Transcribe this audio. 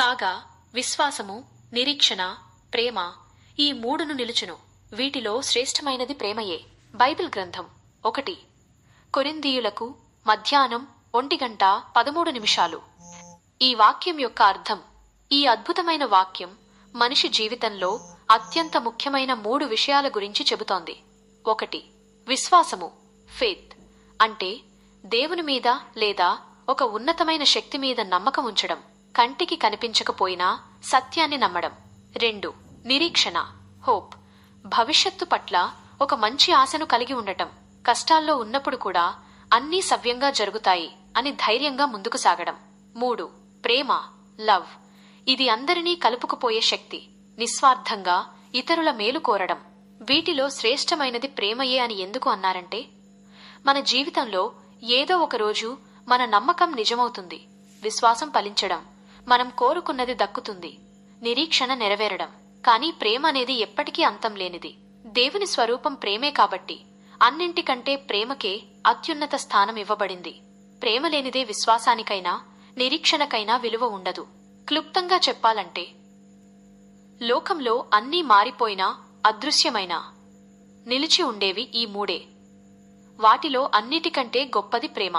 కాగా విశ్వాసము, నిరీక్షణ, ప్రేమ ఈ మూడును నిలుచును. వీటిలో శ్రేష్టమైనది ప్రేమయే. బైబిల్ గ్రంథం 1 కొరింథీయులకు మధ్యాహ్నం 1:13 ఈ వాక్యం యొక్క అర్థం. ఈ అద్భుతమైన వాక్యం మనిషి జీవితంలో అత్యంత ముఖ్యమైన 3 విషయాల గురించి చెబుతోంది. 1 విశ్వాసము, ఫేత్ అంటే దేవుని మీద లేదా ఒక ఉన్నతమైన శక్తి మీద నమ్మకం ఉంచడం, కంటికి కనిపించకపోయినా సత్యాన్ని నమ్మడం. 2 నిరీక్షణ, హోప్ భవిష్యత్తు పట్ల ఒక మంచి ఆశను కలిగి ఉండటం, కష్టాల్లో ఉన్నప్పుడు కూడా అన్నీ సవ్యంగా జరుగుతాయి అని ధైర్యంగా ముందుకు సాగడం. 3 ప్రేమ, లవ్ ఇది అందరినీ కలుపుకుపోయే శక్తి, నిస్వార్థంగా ఇతరుల మేలు కోరడం. వీటిలో శ్రేష్టమైనది ప్రేమయే అని ఎందుకు అన్నారంటే, మన జీవితంలో ఏదో ఒక రోజు మన నమ్మకం నిజమవుతుంది, విశ్వాసం ఫలించడం, మనం కోరుకున్నది దక్కుతుంది, నిరీక్షణ నెరవేరడం. కానీ ప్రేమ అనేది ఎప్పటికీ అంతం లేనిది. దేవుని స్వరూపం ప్రేమే కాబట్టి అన్నింటికంటే ప్రేమకే అత్యున్నత స్థానం ఇవ్వబడింది. ప్రేమ లేనిదే విశ్వాసానికైనా నిరీక్షణకైనా విలువ ఉండదు. క్లుప్తంగా చెప్పాలంటే, లోకంలో అన్నీ మారిపోయినా అదృశ్యమైనా నిలిచి ఉండేవి ఈ మూడే. వాటిలో అన్నిటికంటే గొప్పది ప్రేమ.